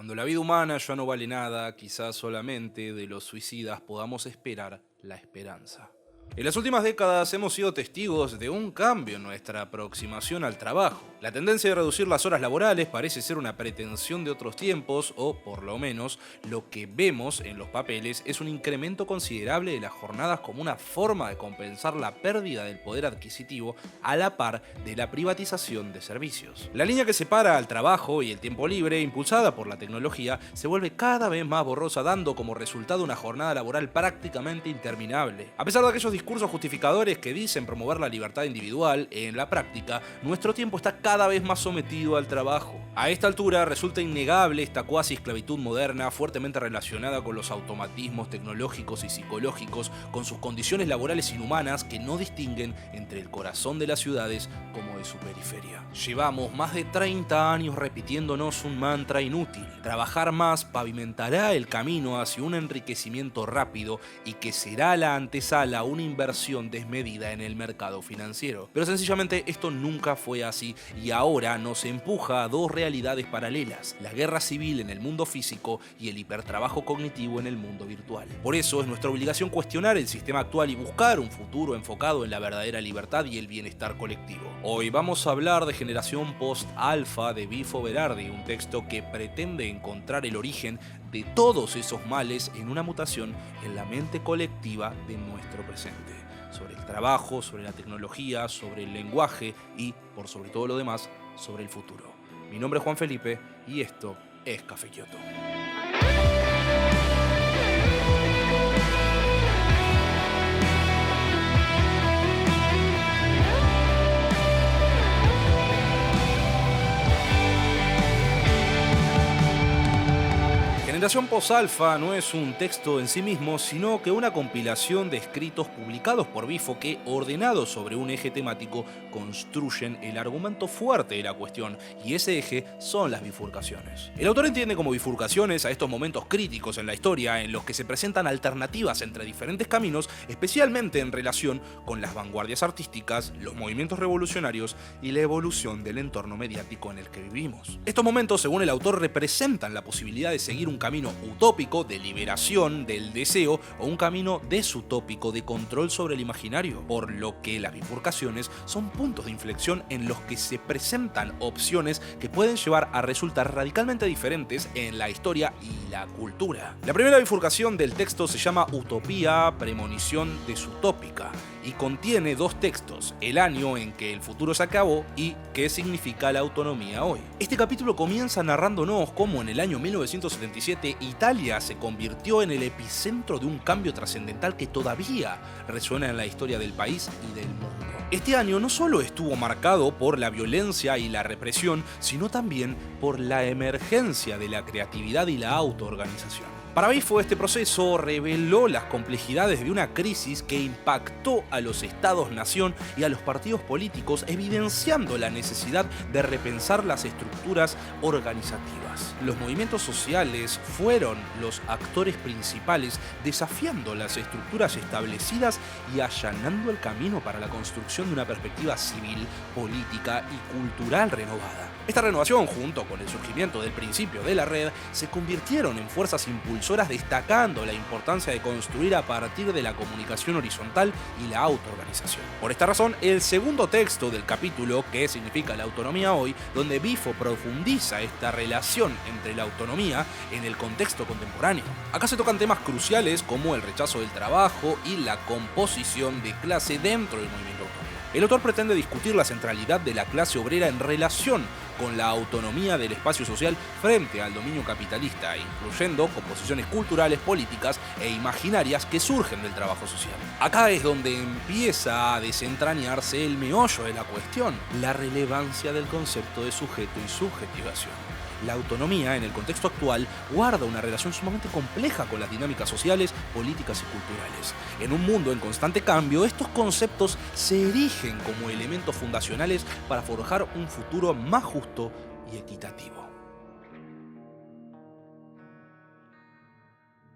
Cuando la vida humana ya no vale nada, quizás solamente de los suicidas podamos esperar la esperanza. En las últimas décadas hemos sido testigos de un cambio en nuestra aproximación al trabajo. La tendencia de reducir las horas laborales parece ser una pretensión de otros tiempos, o por lo menos lo que vemos en los papeles es un incremento considerable de las jornadas como una forma de compensar la pérdida del poder adquisitivo a la par de la privatización de servicios. La línea que separa al trabajo y el tiempo libre, impulsada por la tecnología, se vuelve cada vez más borrosa, dando como resultado una jornada laboral prácticamente interminable. A pesar de aquellos discursos justificadores que dicen promover la libertad individual, en la práctica, nuestro tiempo está cada vez más sometido al trabajo. A esta altura resulta innegable esta cuasi esclavitud moderna, fuertemente relacionada con los automatismos tecnológicos y psicológicos, con sus condiciones laborales inhumanas que no distinguen entre el corazón de las ciudades como de su periferia. Llevamos más de 30 años repitiéndonos un mantra inútil. Trabajar más pavimentará el camino hacia un enriquecimiento rápido y que será la antesala a una inversión desmedida en el mercado financiero. Pero sencillamente esto nunca fue así y ahora nos empuja a dos realidades paralelas: la guerra civil en el mundo físico y el hipertrabajo cognitivo en el mundo virtual. Por eso es nuestra obligación cuestionar el sistema actual y buscar un futuro enfocado en la verdadera libertad y el bienestar colectivo. Hoy vamos a hablar de Generación Post-Alfa de Bifo Berardi, un texto que pretende encontrar el origen de todos esos males en una mutación en la mente colectiva de nuestro presente, sobre el trabajo, sobre la tecnología, sobre el lenguaje y, por sobre todo lo demás, sobre el futuro. Mi nombre es Juan Felipe y esto es Café Kioto. Generación Post-Alfa no es un texto en sí mismo, sino que una compilación de escritos publicados por Bifo que, ordenados sobre un eje temático, construyen el argumento fuerte de la cuestión, y ese eje son las bifurcaciones. El autor entiende como bifurcaciones a estos momentos críticos en la historia en los que se presentan alternativas entre diferentes caminos, especialmente en relación con las vanguardias artísticas, los movimientos revolucionarios y la evolución del entorno mediático en el que vivimos. Estos momentos, según el autor, representan la posibilidad de seguir un camino utópico de liberación del deseo o un camino desutópico de control sobre el imaginario, por lo que las bifurcaciones son puntos de inflexión en los que se presentan opciones que pueden llevar a resultar radicalmente diferentes en la historia y la cultura. La primera bifurcación del texto se llama Utopía, premonición desutópica, y contiene dos textos: el año en que el futuro se acabó y qué significa la autonomía hoy. Este capítulo comienza narrándonos cómo en el año 1977 Italia se convirtió en el epicentro de un cambio trascendental que todavía resuena en la historia del país y del mundo. Este año no solo estuvo marcado por la violencia y la represión, sino también por la emergencia de la creatividad y la autoorganización. Para Bifo, este proceso reveló las complejidades de una crisis que impactó a los estados-nación y a los partidos políticos, evidenciando la necesidad de repensar las estructuras organizativas. Los movimientos sociales fueron los actores principales, desafiando las estructuras establecidas y allanando el camino para la construcción de una perspectiva civil, política y cultural renovada. Esta renovación, junto con el surgimiento del principio de la red, se convirtieron en fuerzas impulsoras, destacando la importancia de construir a partir de la comunicación horizontal y la autoorganización. Por esta razón, el segundo texto del capítulo, ¿qué significa la autonomía hoy?, donde Bifo profundiza esta relación entre la autonomía en el contexto contemporáneo. Acá se tocan temas cruciales como el rechazo del trabajo y la composición de clase dentro del movimiento autónomo. El autor pretende discutir la centralidad de la clase obrera en relación con la autonomía del espacio social frente al dominio capitalista, incluyendo composiciones culturales, políticas e imaginarias que surgen del trabajo social. Acá es donde empieza a desentrañarse el meollo de la cuestión: la relevancia del concepto de sujeto y subjetivación. La autonomía, en el contexto actual, guarda una relación sumamente compleja con las dinámicas sociales, políticas y culturales. En un mundo en constante cambio, estos conceptos se erigen como elementos fundacionales para forjar un futuro más justo y equitativo.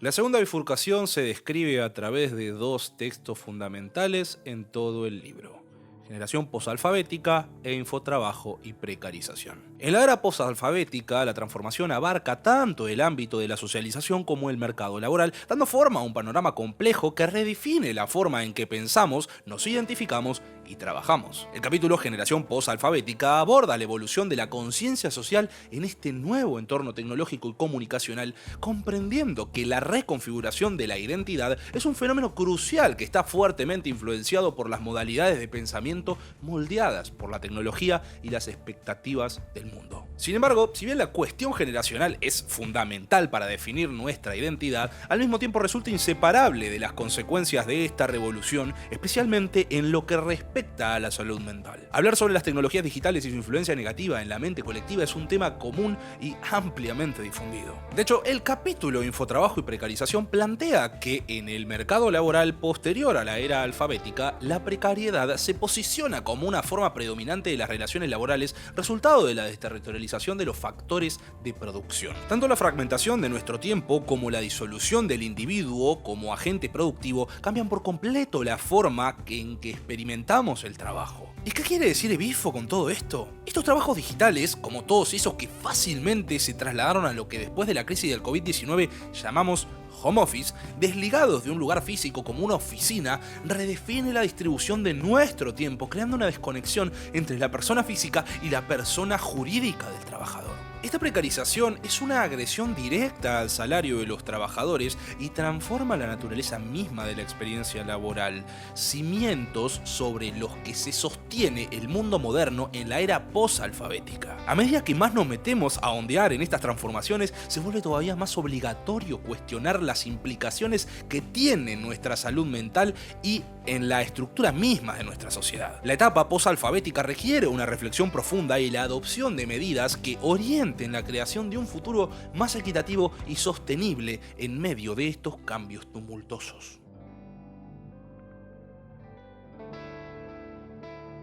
La segunda bifurcación se describe a través de dos textos fundamentales en todo el libro: generación posalfabética e infotrabajo y precarización. En la era posalfabética, la transformación abarca tanto el ámbito de la socialización como el mercado laboral, dando forma a un panorama complejo que redefine la forma en que pensamos, nos identificamos y trabajamos. El capítulo Generación Posalfabética aborda la evolución de la conciencia social en este nuevo entorno tecnológico y comunicacional, comprendiendo que la reconfiguración de la identidad es un fenómeno crucial que está fuertemente influenciado por las modalidades de pensamiento moldeadas por la tecnología y las expectativas del mundo. Sin embargo, si bien la cuestión generacional es fundamental para definir nuestra identidad, al mismo tiempo resulta inseparable de las consecuencias de esta revolución, especialmente en lo que respecta a la salud mental. Hablar sobre las tecnologías digitales y su influencia negativa en la mente colectiva es un tema común y ampliamente difundido. De hecho, el capítulo Infotrabajo y Precarización plantea que en el mercado laboral posterior a la era alfabética, la precariedad se posiciona como una forma predominante de las relaciones laborales, resultado de la desterritorialización de los factores de producción. Tanto la fragmentación de nuestro tiempo como la disolución del individuo como agente productivo cambian por completo la forma en que experimentamos el trabajo. ¿Y qué quiere decir Ebifo con todo esto? Estos trabajos digitales, como todos esos que fácilmente se trasladaron a lo que después de la crisis del COVID-19 llamamos home office, desligados de un lugar físico como una oficina, redefine la distribución de nuestro tiempo, creando una desconexión entre la persona física y la persona jurídica del trabajador. Esta precarización es una agresión directa al salario de los trabajadores y transforma la naturaleza misma de la experiencia laboral, cimientos sobre los que se sostiene el mundo moderno en la era posalfabética. A medida que más nos metemos a ondear en estas transformaciones, se vuelve todavía más obligatorio cuestionar las implicaciones que tiene nuestra salud mental y en la estructura misma de nuestra sociedad. La etapa posalfabética requiere una reflexión profunda y la adopción de medidas que orienten la creación de un futuro más equitativo y sostenible en medio de estos cambios tumultuosos.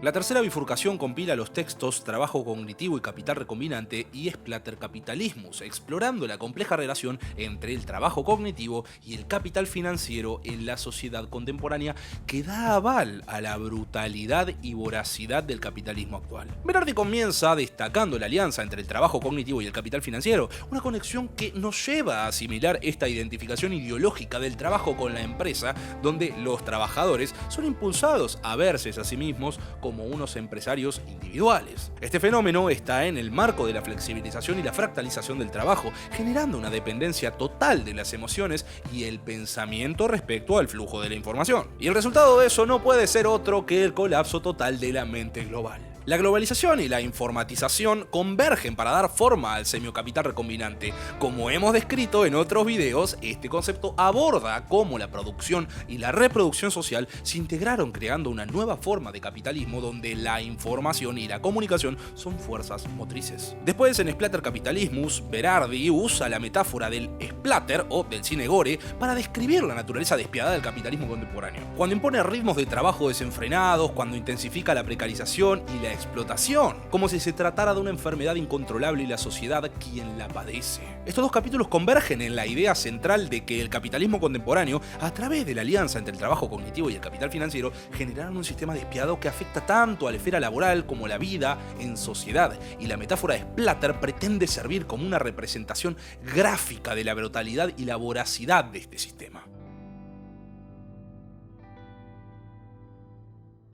La tercera bifurcación compila los textos Trabajo Cognitivo y Capital Recombinante y Splatterkapitalismus, explorando la compleja relación entre el trabajo cognitivo y el capital financiero en la sociedad contemporánea que da aval a la brutalidad y voracidad del capitalismo actual. Berardi comienza destacando la alianza entre el trabajo cognitivo y el capital financiero, una conexión que nos lleva a asimilar esta identificación ideológica del trabajo con la empresa, donde los trabajadores son impulsados a verse a sí mismos como unos empresarios individuales. Este fenómeno está en el marco de la flexibilización y la fractalización del trabajo, generando una dependencia total de las emociones y el pensamiento respecto al flujo de la información. Y el resultado de eso no puede ser otro que el colapso total de la mente global. La globalización y la informatización convergen para dar forma al semiocapital recombinante. Como hemos descrito en otros videos, este concepto aborda cómo la producción y la reproducción social se integraron creando una nueva forma de capitalismo donde la información y la comunicación son fuerzas motrices. Después, en Splatterkapitalismus, Berardi usa la metáfora del splatter o del cine gore para describir la naturaleza despiadada del capitalismo contemporáneo. Cuando impone ritmos de trabajo desenfrenados, cuando intensifica la precarización y la explotación, como si se tratara de una enfermedad incontrolable y la sociedad quien la padece. Estos dos capítulos convergen en la idea central de que el capitalismo contemporáneo, a través de la alianza entre el trabajo cognitivo y el capital financiero, generaron un sistema despiadado que afecta tanto a la esfera laboral como a la vida en sociedad, y la metáfora de Splatter pretende servir como una representación gráfica de la brutalidad y la voracidad de este sistema.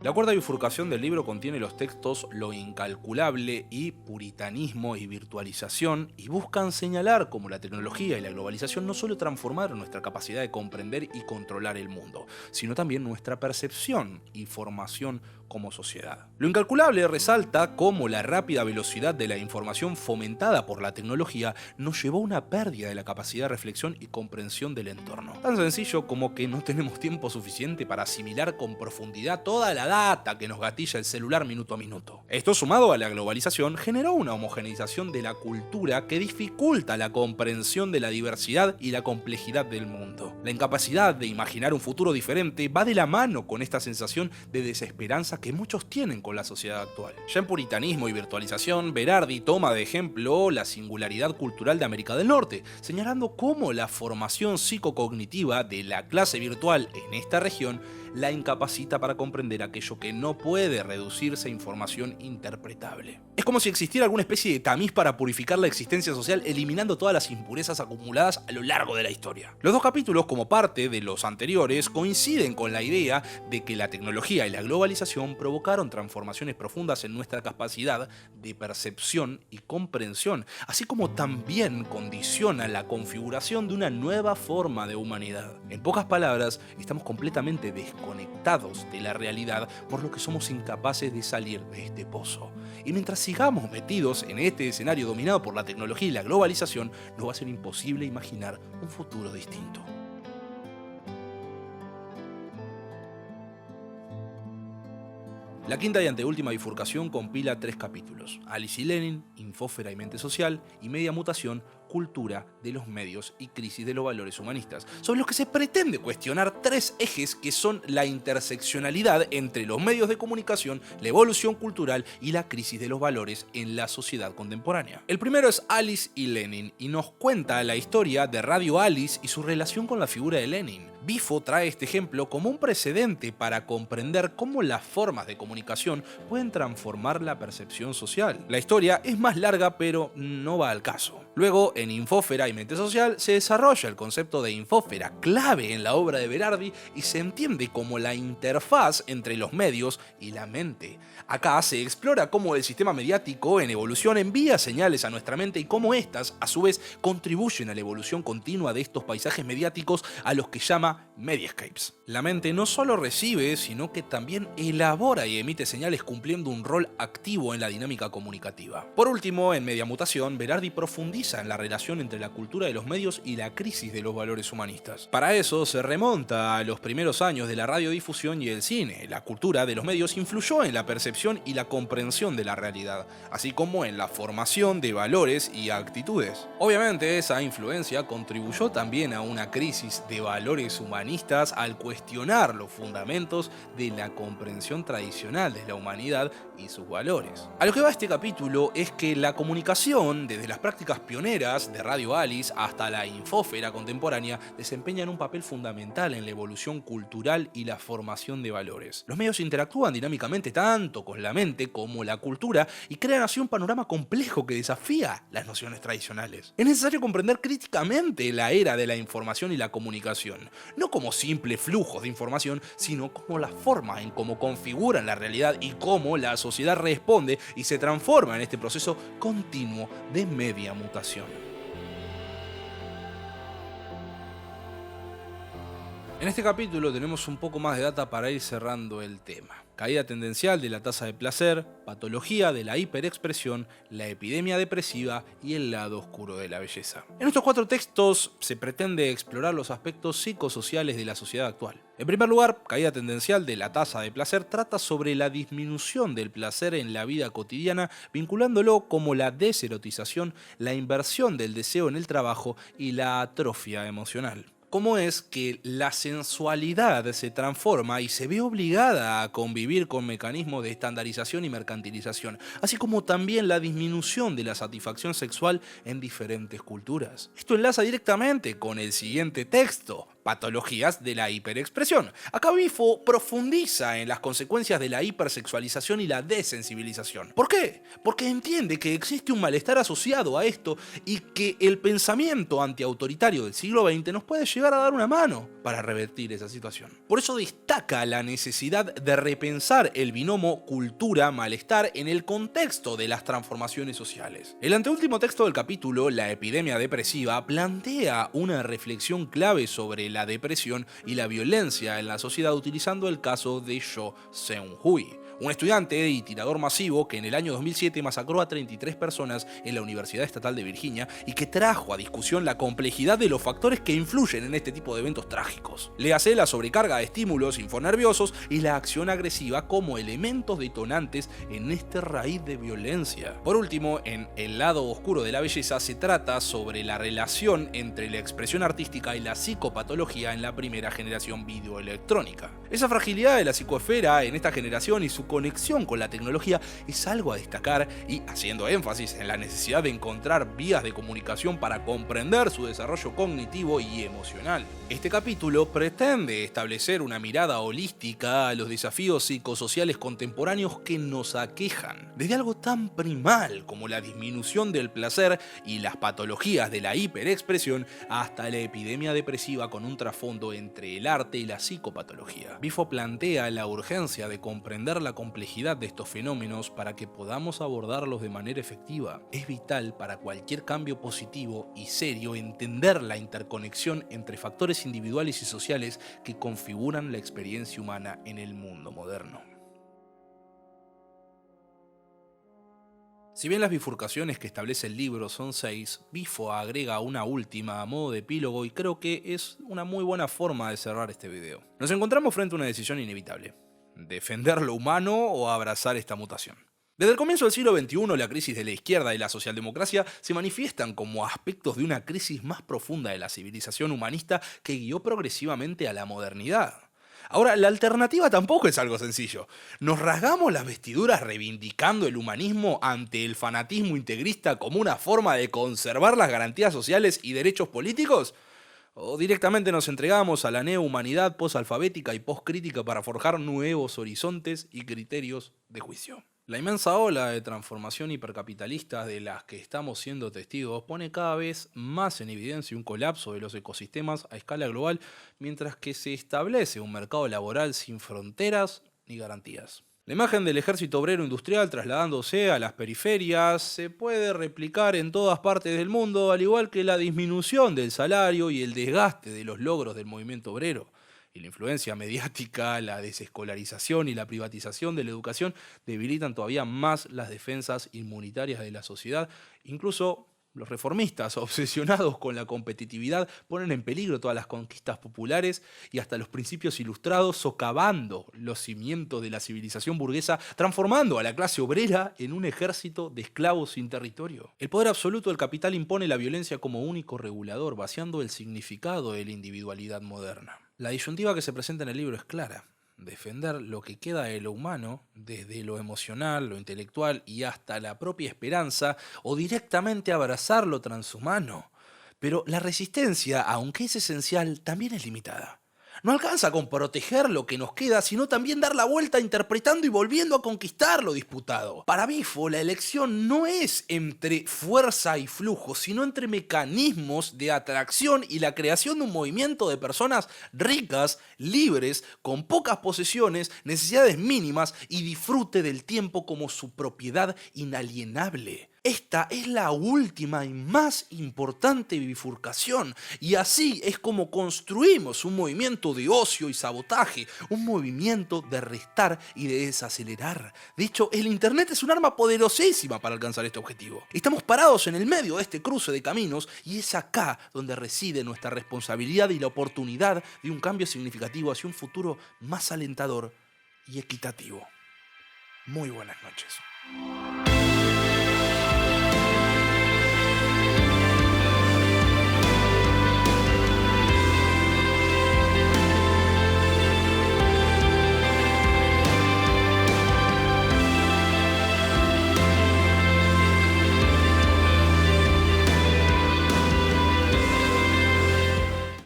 La cuarta bifurcación del libro contiene los textos Lo incalculable y Puritanismo y virtualización, y buscan señalar cómo la tecnología y la globalización no solo transformaron nuestra capacidad de comprender y controlar el mundo, sino también nuestra percepción y formación como sociedad. Lo incalculable resalta cómo la rápida velocidad de la información fomentada por la tecnología nos llevó a una pérdida de la capacidad de reflexión y comprensión del entorno. Tan sencillo como que no tenemos tiempo suficiente para asimilar con profundidad toda la data que nos gatilla el celular minuto a minuto. Esto, sumado a la globalización, generó una homogeneización de la cultura que dificulta la comprensión de la diversidad y la complejidad del mundo. La incapacidad de imaginar un futuro diferente va de la mano con esta sensación de desesperanza que muchos tienen con la sociedad actual. Ya en Puritanismo y virtualización, Berardi toma de ejemplo la singularidad cultural de América del Norte, señalando cómo la formación psicocognitiva de la clase virtual en esta región la incapacita para comprender aquello que no puede reducirse a información interpretable. Es como si existiera alguna especie de tamiz para purificar la existencia social, eliminando todas las impurezas acumuladas a lo largo de la historia. Los dos capítulos, como parte de los anteriores, coinciden con la idea de que la tecnología y la globalización provocaron transformaciones profundas en nuestra capacidad de percepción y comprensión, así como también condiciona la configuración de una nueva forma de humanidad. En pocas palabras, estamos completamente desconectados de la realidad, por lo que somos incapaces de salir de este pozo. Y mientras sigamos metidos en este escenario dominado por la tecnología y la globalización, nos va a ser imposible imaginar un futuro distinto. La quinta y anteúltima bifurcación compila 3 capítulos: Alice y Lenin, Infósfera y Mente Social, y Media Mutación, Cultura de los medios y crisis de los valores humanistas, sobre los que se pretende cuestionar 3 ejes que son la interseccionalidad entre los medios de comunicación, la evolución cultural y la crisis de los valores en la sociedad contemporánea. El primero es Alice y Lenin, y nos cuenta la historia de Radio Alice y su relación con la figura de Lenin. Bifo trae este ejemplo como un precedente para comprender cómo las formas de comunicación pueden transformar la percepción social. La historia es más larga, pero no va al caso. Luego, en Infósfera y Mente Social, se desarrolla el concepto de infósfera, clave en la obra de Berardi, y se entiende como la interfaz entre los medios y la mente. Acá se explora cómo el sistema mediático en evolución envía señales a nuestra mente y cómo éstas, a su vez, contribuyen a la evolución continua de estos paisajes mediáticos a los que llama mediascapes. La mente no solo recibe, sino que también elabora y emite señales, cumpliendo un rol activo en la dinámica comunicativa. Por último, en Media Mutación, Berardi profundiza en la relación entre la cultura de los medios y la crisis de los valores humanistas. Para eso se remonta a los primeros años de la radiodifusión y el cine. La cultura de los medios influyó en la percepción y la comprensión de la realidad, así como en la formación de valores y actitudes. Obviamente, esa influencia contribuyó también a una crisis de valores humanistas al cuestionar los fundamentos de la comprensión tradicional de la humanidad y sus valores. A lo que va este capítulo es que la comunicación, desde las prácticas pioneras de Radio Alice hasta la infósfera contemporánea, desempeñan un papel fundamental en la evolución cultural y la formación de valores. Los medios interactúan dinámicamente tanto con la mente como la cultura y crean así un panorama complejo que desafía las nociones tradicionales. Es necesario comprender críticamente la era de la información y la comunicación, no como simples flujos de información, sino como la forma en cómo configuran la realidad y cómo la sociedad responde y se transforma en este proceso continuo de media mutación. En este capítulo tenemos un poco más de data para ir cerrando el tema. Caída tendencial de la tasa de placer, patología de la hiperexpresión, la epidemia depresiva y el lado oscuro de la belleza. En estos 4 textos se pretende explorar los aspectos psicosociales de la sociedad actual. En primer lugar, Caída tendencial de la tasa de placer trata sobre la disminución del placer en la vida cotidiana, vinculándolo como la deserotización, la inversión del deseo en el trabajo y la atrofia emocional. Cómo es que la sensualidad se transforma y se ve obligada a convivir con mecanismos de estandarización y mercantilización, así como también la disminución de la satisfacción sexual en diferentes culturas. Esto enlaza directamente con el siguiente texto: Patologías de la hiperexpresión. Acá Bifo profundiza en las consecuencias de la hipersexualización y la desensibilización. ¿Por qué? Porque entiende que existe un malestar asociado a esto y que el pensamiento antiautoritario del siglo XX nos puede llegar a dar una mano para revertir esa situación. Por eso destaca la necesidad de repensar el binomio cultura-malestar en el contexto de las transformaciones sociales. El anteúltimo texto del capítulo, La epidemia depresiva, plantea una reflexión clave sobre la depresión y la violencia en la sociedad, utilizando el caso de Cho Seung-hui, un estudiante y tirador masivo que en el año 2007 masacró a 33 personas en la Universidad Estatal de Virginia y que trajo a discusión la complejidad de los factores que influyen en este tipo de eventos trágicos. Léase la sobrecarga de estímulos infonerviosos y la acción agresiva como elementos detonantes en este raíz de violencia. Por último, en El lado oscuro de la belleza se trata sobre la relación entre la expresión artística y la psicopatología en la primera generación videoelectrónica. Esa fragilidad de la psicoesfera en esta generación y su conexión con la tecnología es algo a destacar y haciendo énfasis en la necesidad de encontrar vías de comunicación para comprender su desarrollo cognitivo y emocional. Este capítulo pretende establecer una mirada holística a los desafíos psicosociales contemporáneos que nos aquejan, desde algo tan primal como la disminución del placer y las patologías de la hiperexpresión hasta la epidemia depresiva con un trasfondo entre el arte y la psicopatología. Bifo plantea la urgencia de comprender la complejidad de estos fenómenos para que podamos abordarlos de manera efectiva. Es vital para cualquier cambio positivo y serio entender la interconexión entre factores individuales y sociales que configuran la experiencia humana en el mundo moderno. Si bien las bifurcaciones que establece el libro son 6, Bifo agrega una última a modo de epílogo y creo que es una muy buena forma de cerrar este video. Nos encontramos frente a una decisión inevitable: defender lo humano o abrazar esta mutación. Desde el comienzo del siglo XXI, la crisis de la izquierda y la socialdemocracia se manifiestan como aspectos de una crisis más profunda de la civilización humanista que guió progresivamente a la modernidad. Ahora, la alternativa tampoco es algo sencillo. ¿Nos rasgamos las vestiduras reivindicando el humanismo ante el fanatismo integrista como una forma de conservar las garantías sociales y derechos políticos? ¿O directamente nos entregamos a la neohumanidad posalfabética y postcrítica para forjar nuevos horizontes y criterios de juicio? La inmensa ola de transformación hipercapitalista de las que estamos siendo testigos pone cada vez más en evidencia un colapso de los ecosistemas a escala global, mientras que se establece un mercado laboral sin fronteras ni garantías. La imagen del ejército obrero industrial trasladándose a las periferias se puede replicar en todas partes del mundo, al igual que la disminución del salario y el desgaste de los logros del movimiento obrero. Y la influencia mediática, la desescolarización y la privatización de la educación debilitan todavía más las defensas inmunitarias de la sociedad. Incluso los reformistas, obsesionados con la competitividad, ponen en peligro todas las conquistas populares y hasta los principios ilustrados, socavando los cimientos de la civilización burguesa, transformando a la clase obrera en un ejército de esclavos sin territorio. El poder absoluto del capital impone la violencia como único regulador, vaciando el significado de la individualidad moderna. La disyuntiva que se presenta en el libro es clara: defender lo que queda de lo humano, desde lo emocional, lo intelectual y hasta la propia esperanza, o directamente abrazar lo transhumano. Pero la resistencia, aunque es esencial, también es limitada. No alcanza con proteger lo que nos queda, sino también dar la vuelta interpretando y volviendo a conquistar lo disputado. Para Bifo, la elección no es entre fuerza y flujo, sino entre mecanismos de atracción y la creación de un movimiento de personas ricas, libres, con pocas posesiones, necesidades mínimas y disfrute del tiempo como su propiedad inalienable. Esta es la última y más importante bifurcación, y así es como construimos un movimiento de ocio y sabotaje, un movimiento de restar y de desacelerar. De hecho, el Internet es un arma poderosísima para alcanzar este objetivo. Estamos parados en el medio de este cruce de caminos y es acá donde reside nuestra responsabilidad y la oportunidad de un cambio significativo hacia un futuro más alentador y equitativo. Muy buenas noches.